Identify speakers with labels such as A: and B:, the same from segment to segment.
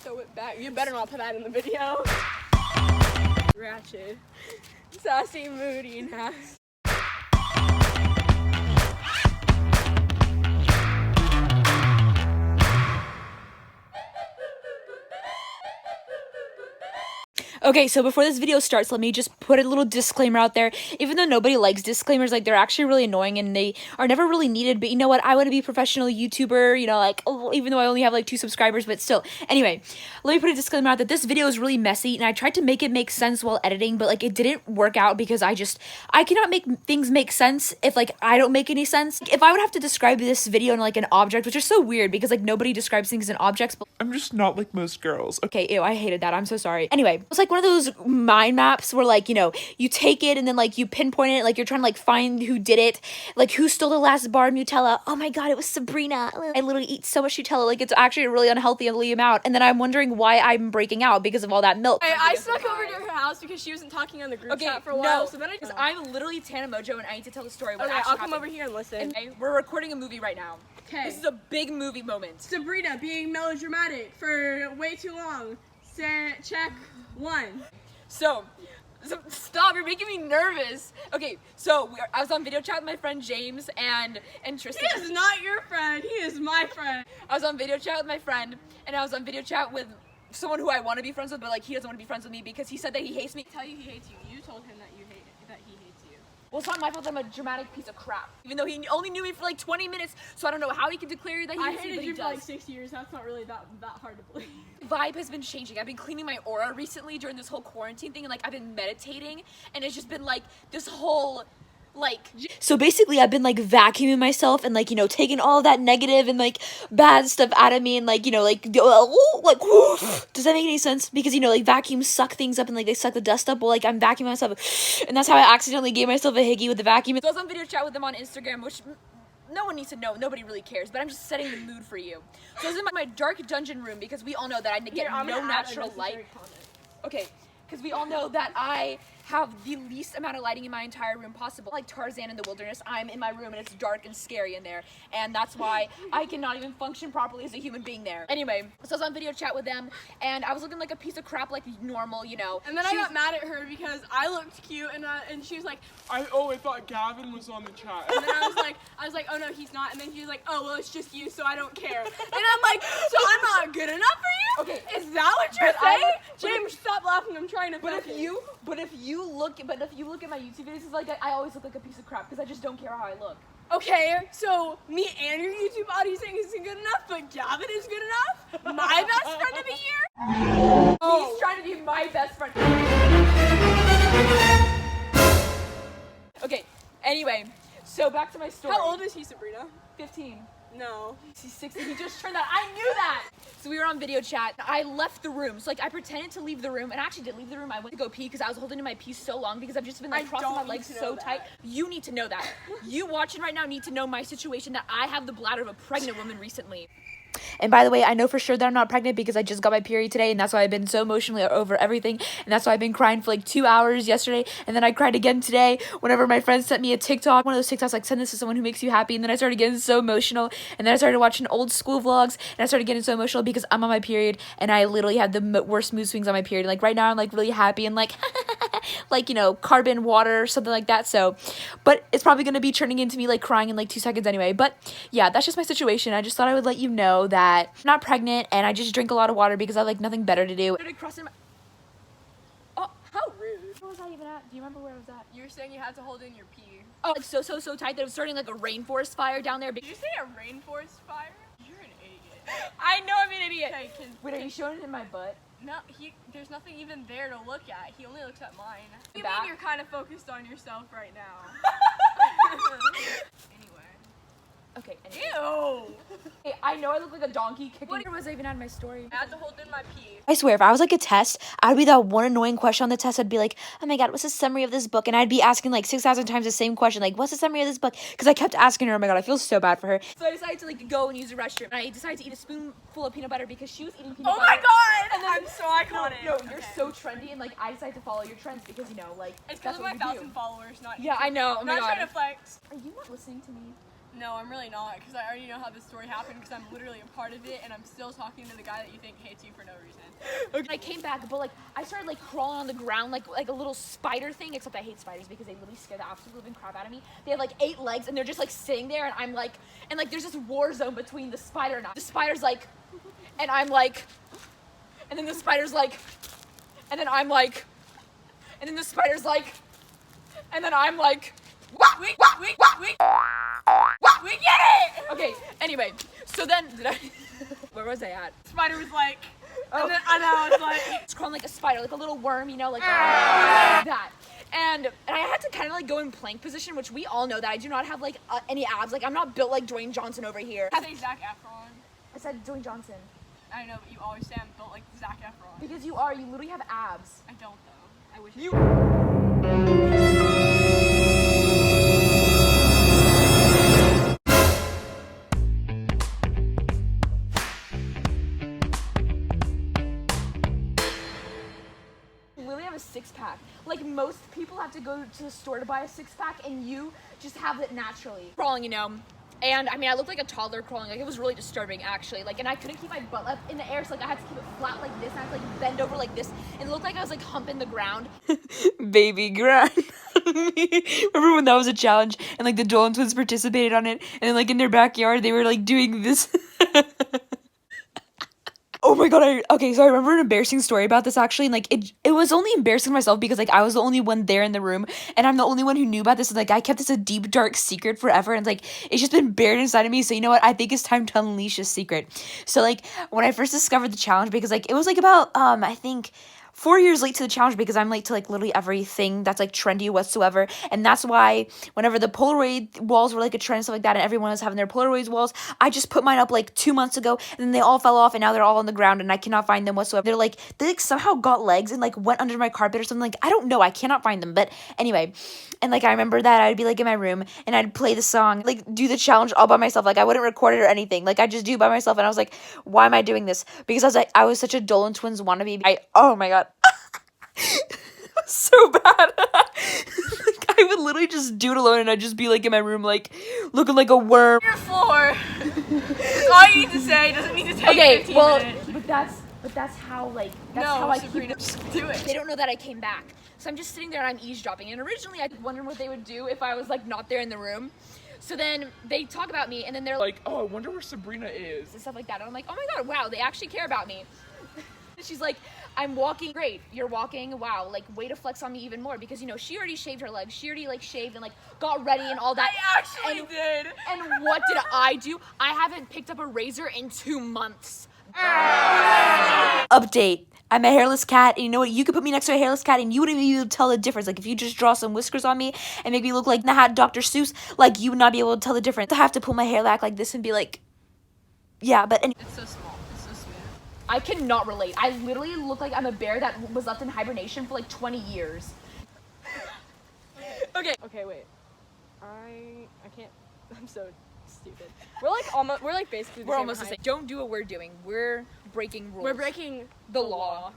A: Throw it back. You better not put that in the video. Ratchet. Sassy, moody, nasty.
B: Okay, so before this video starts, let me just put a little disclaimer out there. Even though nobody likes disclaimers, like, they're actually really annoying and they are never really needed. But you know what? I want to be a professional YouTuber, you know, like, oh, even though I only have like 2 subscribers, but still. Anyway, let me put a disclaimer out that this video is really messy and I tried to make it make sense while editing, but like it didn't work out because I cannot make things make sense if like I don't make any sense. If I would have to describe this video in like an object, which is so weird because like nobody describes things in objects, but
C: I'm just not like most girls.
B: okay, ew, I hated that. I'm so sorry. Anyway, it's like one of those mind maps where like, you know, you take it and then like you pinpoint it, like you're trying to like find who did it, like who stole the last bar of Nutella. Oh my god, it was Sabrina. I literally eat so much Nutella, like it's actually a really unhealthy amount. And then I'm wondering why I'm breaking out because of all that milk.
A: I snuck over to her house because she wasn't talking on the group chat for a while. So then
B: I'm literally Tana Mongeau and I need to tell the story.
A: Okay, I'll come over here and listen.
B: Okay, we're recording a movie right now.
A: Okay.
B: This is a big movie moment.
A: Sabrina being melodramatic for way too long. Check 1.
B: So stop, you're making me nervous. Okay, so I was on video chat with my friend James and Tristin.
A: He is not your friend, he is my friend.
B: I was on video chat with my friend and I was on video chat with someone who I want to be friends with, but like he doesn't want to be friends with me because he said that he hates me.
A: Tell you he hates you. You told him that he hates you.
B: Well, it's not my fault that I'm a dramatic piece of crap. Even though he only knew me for like 20 minutes, so I don't know how he can declare that he hates me, but he
A: you
B: does.
A: for like 6 years. That's not really that hard to believe.
B: Vibe has been changing. I've been cleaning my aura recently during this whole quarantine thing, and like I've been meditating, and it's just been like this whole like, so basically I've been like vacuuming myself and like, you know, taking all of that negative and like bad stuff out of me and like, you know, like does that make any sense? Because, you know, like vacuums suck things up and like they suck the dust up. Well, like I'm vacuuming myself and that's how I accidentally gave myself a hickey with the vacuum. So I was on video chat with them on Instagram, which no one needs to know, nobody really cares, but I'm just setting the mood for you. So I was in my dark dungeon room because we all know that I get no natural light. Okay, because we all know that I have the least amount of lighting in my entire room possible. Like Tarzan in the wilderness, I'm in my room and it's dark and scary in there. And that's why I cannot even function properly as a human being there. Anyway, so I was on video chat with them and I was looking like a piece of crap like normal, you know.
A: And then I got mad at her because I looked cute and she was like,
C: I thought Gavin was on the chat.
A: and then I was like, oh no, he's not. And then she was like, oh well, it's just you, so I don't care. And I'm like, so I'm not good enough for you?
B: Okay,
A: is that what you're saying? James, stop laughing. I'm trying to.
B: But if you look at my YouTube videos, it's like I always look like a piece of crap because I just don't care how I look.
A: Okay, so me and your YouTube audience isn't good enough, but Gavin is good enough? My best friend of the year?
B: He's trying to be my best friend. Okay, anyway, so back to my story.
A: How old is he, Sabrina?
B: 15.
A: No.
B: He's 16. He just turned that. I knew that. So we were on video chat. I left the room. So like I pretended to leave the room and I actually did leave the room. I went to go pee because I was holding in my pee so long because I've just been like crossing my legs so tight. You need to know that. You watching right now need to know my situation that I have the bladder of a pregnant woman recently. And by the way, I know for sure that I'm not pregnant because I just got my period today and that's why I've been so emotionally over everything. And that's why I've been crying for like 2 hours yesterday. And then I cried again today whenever my friend sent me a TikTok. One of those TikToks like, send this to someone who makes you happy. And then I started getting so emotional. And then I started watching old school vlogs. And I started getting so emotional because I'm on my period. And I literally had the worst mood swings on my period. Like right now I'm like really happy and like, like, you know, carbon water or something like that. So, but it's probably going to be turning into me like crying in like 2 seconds anyway. But yeah, that's just my situation. I just thought I would let you know that I'm not pregnant and I just drink a lot of water because I have like nothing better to do.
A: Oh, how rude.
B: Where was I even at? Do you remember where I was at?
A: You were saying you had to hold in your pee.
B: Oh, it's so tight that it was starting like a rainforest fire down there.
A: Did you say a rainforest fire? You're an idiot.
B: I know I'm an idiot.
A: Okay,
B: wait, are you showing it in my butt?
A: No, there's nothing even there to look at. He only looks at mine. You
B: Back?
A: mean you're kind of focused on yourself right now? Anyway.
B: Okay. Anyway.
A: Ew!
B: Hey, I know I look like a donkey kicking. Where was I even at my story?
A: I had to hold in my pee.
B: I swear, if I was like a test, I'd be that one annoying question on the test. I'd be like, oh my god, what's the summary of this book? And I'd be asking like 6,000 times the same question, like, what's the summary of this book? Because I kept asking her. Oh my god, I feel so bad for her. So I decided to like go and use the restroom. And I decided to eat a spoonful of peanut butter because she was eating peanut butter.
A: Oh my god!
B: And then,
A: I'm so iconic.
B: No, you're so trendy, and like I decided to follow your trends because you know, like
A: it's because of my 1,000 followers, not
B: yeah, I know. Oh my
A: not
B: god.
A: trying to flex.
B: Are you not listening to me?
A: No, I'm really not, because I already know how this story happened, because I'm literally a part of it, and I'm still talking to the guy that you think hates you for no reason.
B: Okay. I came back, but like I started like crawling on the ground like a little spider thing, except I hate spiders because they really scare the absolute living crap out of me. They have like 8 legs and they're just like sitting there, and I'm like, and like there's this war zone between the spider and I. The spider's like, and I'm like, and then the spider's like, and then I'm like, and then the spider's like, and then I'm like, we get it! Okay, anyway, so then, where was I at?
A: Spider was like,
B: Oh.
A: and then I was like,
B: It's crawling like a spider, like a little worm, you know, like that. And I had to kind of like go in plank position, which we all know that I do not have like any abs. Like I'm not built like Dwayne Johnson over here.
A: I say Zac Efron.
B: I said Dwayne Johnson.
A: I know, but you always say I'm built like Zac Efron.
B: Because you are, you literally have abs.
A: I don't though. I wish
B: You. Literally have a 6-pack. Like most people have to go to the store to buy a 6-pack, and you just have it naturally. Crawling, you know. And I mean, I looked like a toddler crawling. Like it was really disturbing, actually. Like, and I couldn't keep my butt up in the air, so like I had to keep it flat like this. And I had to like bend over like this, and it looked like I was like humping the ground.
D: Baby grind. Remember when that was a challenge and like the Dolan twins participated on it, and then like in their backyard they were like doing this. Oh my god, okay, so I remember an embarrassing story about this actually, and like it was only embarrassing myself because like I was the only one there in the room, and I'm the only one who knew about this, and like I kept this a deep dark secret forever, and like it's just been buried inside of me. So you know what, I think it's time to unleash a secret. So like when I first discovered the challenge, because like it was like about I think 4 years late to the challenge, because I'm late to like literally everything that's like trendy whatsoever. And that's why whenever the Polaroid walls were like a trend and stuff like that, and everyone was having their Polaroid walls, I just put mine up like 2 months ago, and then they all fell off, and now they're all on the ground, and I cannot find them whatsoever. They like somehow got legs and like went under my carpet or something. Like I don't know, I cannot find them. But anyway, and like I remember that I'd be like in my room and I'd play the song, like do the challenge all by myself. Like I wouldn't record it or anything. Like I just do it by myself, and I was like, why am I doing this? Because I was such a Dolan Twins wannabe. Oh my god. So bad. Like, I would literally just do it alone, and I'd just be like in my room like looking like a worm.
A: Your floor. That's all you need to say. Doesn't need to take 15 minutes.
B: But that's how like that's
A: No,
B: how I
A: Sabrina,
B: keep
A: just do it.
B: They don't know that I came back. So I'm just sitting there and I'm eavesdropping. And originally I wondered what they would do if I was like not there in the room. So then they talk about me, and then they're like,
C: Like, oh, I wonder where Sabrina is.
B: and stuff like that. And I'm like, oh my god, wow, they actually care about me. She's like, I'm walking great. You're walking, wow, like way to flex on me even more, because you know she already shaved her legs. She already like shaved and like got ready and all that.
A: I actually did.
B: And what did I do? I haven't picked up a razor in 2 months.
D: Update. I'm a hairless cat, and you know what? You could put me next to a hairless cat, and you wouldn't be able to tell the difference. Like, if you just draw some whiskers on me and make me look like the hat Dr. Seuss, like, you would not be able to tell the difference. I have to pull my hair back like this and be like, yeah, but
A: It's so small. It's so smooth.
B: I cannot relate. I literally look like I'm a bear that was left in hibernation for like 20 years.
A: Okay, wait. I can't. I'm so stupid. We're like basically
B: We're almost the same. Don't do what we're doing. We're breaking rules.
A: We're breaking
B: the law.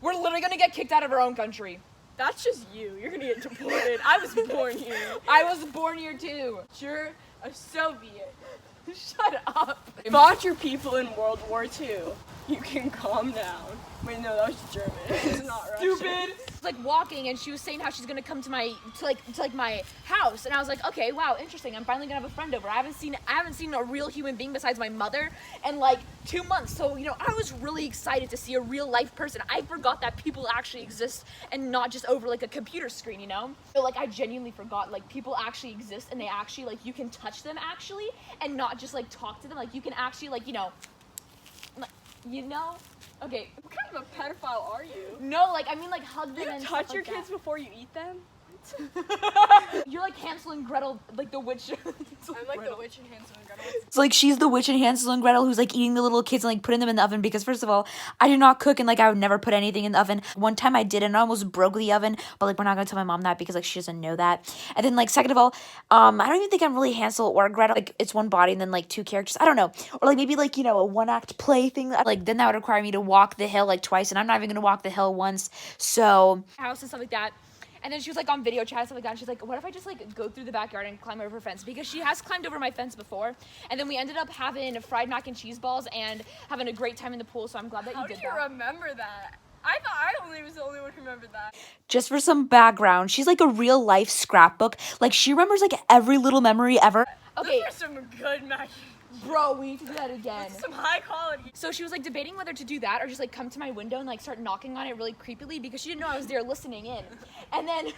B: We're literally gonna get kicked out of our own country.
A: That's just you. You're gonna get deported. I was born here.
B: I was born here too.
A: You're a Soviet.
B: Shut up.
A: Fought your people in World War II. You can calm down. Wait, no, that was German. It's not Russian.
B: Stupid. Like walking, and she was saying how she's gonna come to my my house, and I was like, okay, wow, interesting. I'm finally gonna have a friend over. I haven't seen a real human being besides my mother in like 2 months. So you know, I was really excited to see a real life person. I forgot that people actually exist and not just over like a computer screen. You know, so, like I genuinely forgot like people actually exist, and they actually like you can touch them actually, and not just like talk to them. Like you can actually like you know. Okay.
A: What kind of a pedophile are you?
B: No, like I mean like hug them
A: You
B: and
A: touch
B: stuff
A: your
B: like
A: kids before you eat them?
B: that. You're like Hansel and Gretel, like the witch.
A: I'm like the witch in Hansel and Gretel.
D: it's like she's the witch in Hansel and Gretel who's like eating the little kids and like putting them in the oven, because first of all, I do not cook, and like I would never put anything in the oven. One time I did, and I almost broke the oven, but like we're not gonna tell my mom that because like she doesn't know that. And then like second of all, I don't even think I'm really Hansel or Gretel. Like it's one body and then like 2 characters. I don't know. Or like maybe like, you know, a 1-act play thing. Like then that would require me to walk the hill like twice, and I'm not even gonna walk the hill once. So
B: House and stuff like that. And then she was like on video chat and stuff like that. And she's like, what if I just like go through the backyard and climb over her fence? Because she has climbed over my fence before. And then we ended up having fried mac and cheese balls and having a great time in the pool. So I'm glad that you did that.
A: How do you remember that? I thought I only was the only one who remembered that.
D: Just for some background, she's like a real life scrapbook. Like she remembers like every little memory ever.
B: Okay.
A: Those are some good mac.
B: Bro, we need to do that again.
A: Some high quality.
B: So she was like debating whether to do that or just like come to my window and like start knocking on it really creepily because she didn't know I was there listening in. And then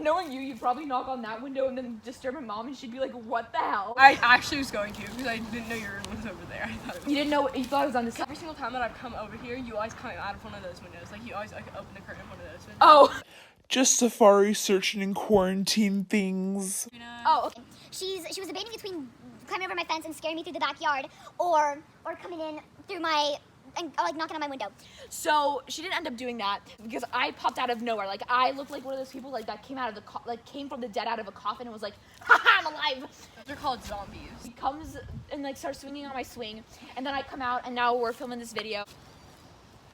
B: knowing you'd probably knock on that window and then disturb my mom and she'd be like, what the hell?
A: I actually was going to because I didn't know your room was over there. I thought it was.
B: You didn't know, you thought it was on this side?
A: Every single time that I've come over here, you always come out of one of those windows. Like you always like open the curtain of one of those windows.
B: Oh.
C: Just Safari searching and quarantine things.
B: Oh, okay.
E: She was debating between climbing over my fence and scaring me through the backyard, or coming in through my and like knocking on my window.
B: So she didn't end up doing that because I popped out of nowhere. Like I looked like one of those people like that came out of the came from the dead out of a coffin and was like, haha, I'm alive.
A: They're called zombies.
B: He comes and like starts swinging on my swing, and then I come out and now we're filming this video.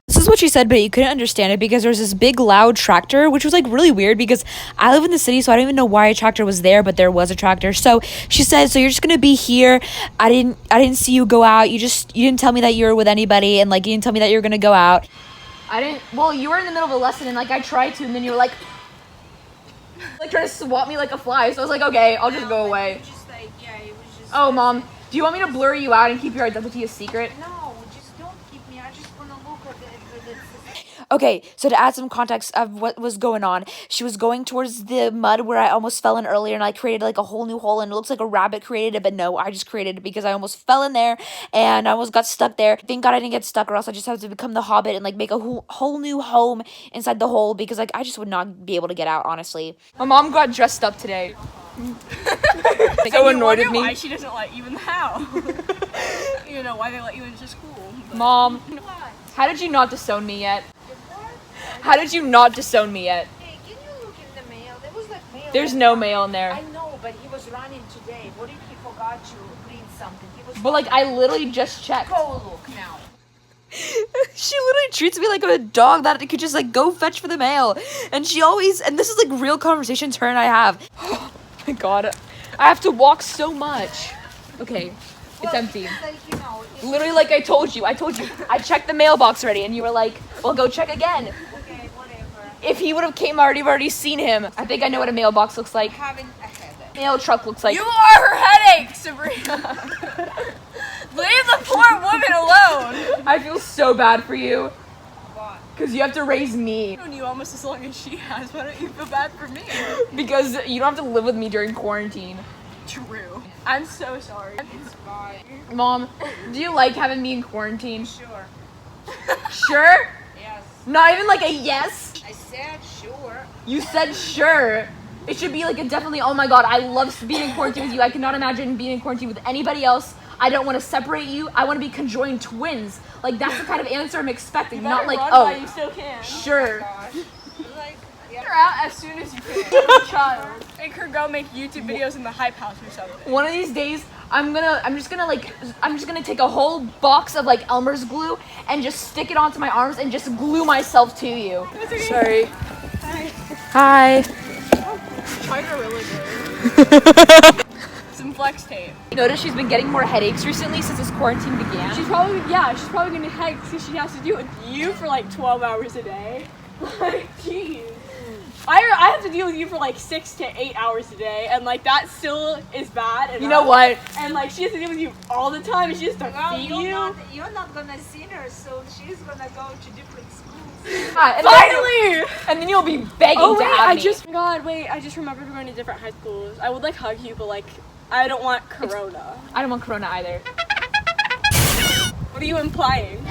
D: This is what she said, but you couldn't understand it because there was this big loud tractor, which was like really weird because I live in the city, so I don't even know why a tractor was there, but there was a tractor. So she said, so you're just gonna be here. I didn't see you go out. You didn't tell me that you were with anybody, and like you didn't tell me that you were gonna go out.
B: Well, you were in the middle of a lesson and like I tried to, and then you were like trying to swat me like a fly. So I was like, okay, I'll just go away.
F: Just like, yeah, it was just.
B: Oh, Mom, do you want me to blur you out and keep your identity a secret?
F: No, just don't keep me. I just want to look at it.
D: Okay, so to add some context of what was going on, she was going towards the mud where I almost fell in earlier, and I created like a whole new hole, and it looks like a rabbit created it, but no, I just created it because I almost fell in there and I almost got stuck there. Thank God I didn't get stuck, or else I just have to become the Hobbit and like make a whole new home inside the hole because like I just would not be able to get out, honestly.
B: My mom got dressed up today. So annoyed with me.
A: Why she doesn't let you in the house? You know why they let you into school. But.
B: Mom, how did you not disown me yet? How did you not disown me yet?
F: Hey, can you look in the mail? There was like mail.
B: There's no mail in there.
F: I know, but he was running today. What if he forgot to print something? He was.
B: But like I literally just checked.
F: Go look now.
D: She literally treats me like I'm a dog that could just like go fetch for the mail, and she always, and this is like real conversations her and I have.
B: Oh my God, I have to walk so much. Okay, it's empty.
F: Like, you know,
B: Literally, like I told you, I checked the mailbox already, and you were like, well, go check again.
F: okay, whatever.
B: If he would have came, I've already seen him. I think I know what a mailbox looks like.
F: Having a headache.
B: Mail truck looks like.
A: You are her headache, Sabrina. Leave the poor woman alone.
B: I feel so bad for you.
F: What?
B: Because you have to raise me.
A: I've known you almost as long as she has. Why don't you feel bad for me?
B: Because you don't have to live with me during quarantine.
A: True. I'm so sorry.
F: It's fine.
B: Mom, do you like having me in quarantine?
F: Sure.
B: Sure?
F: Yes.
B: Not even like a yes?
F: I said sure.
B: You said sure. It should be like a definitely, oh my God, I love being in quarantine with you. I cannot imagine being in quarantine with anybody else. I don't want to separate you. I want to be conjoined twins. Like, that's the kind of answer I'm expecting. Not like,
A: run
B: oh,
A: while you still can.
B: Sure.
F: Gosh. Like,
A: Get her out as soon as you can. Child. Make her go make YouTube videos in the hype house or something.
B: One of these days, I'm just gonna take a whole box of like Elmer's glue and just stick it onto my arms and just glue myself to you.
A: Okay.
B: Sorry.
D: Hi.
A: Trying to really good. Some flex tape.
B: You notice she's been getting more headaches recently since this quarantine began.
A: She's probably gonna be headaches because she has to deal with you for like 12 hours a day. Like, jeez. I have to deal with you for like 6 to 8 hours a day, and like that still is bad. And
B: You know what?
A: And like she has to deal with you all the time, and she has to feed you.
F: you're not gonna see her soon. She's gonna go to different schools.
B: Yeah, and
A: Finally!
B: and then you'll be begging
A: Oh
B: to
A: wait,
B: have me.
A: I just remembered we're going to different high schools. I would like hug you, but like I don't want corona.
B: I don't want corona either.
A: What are you implying?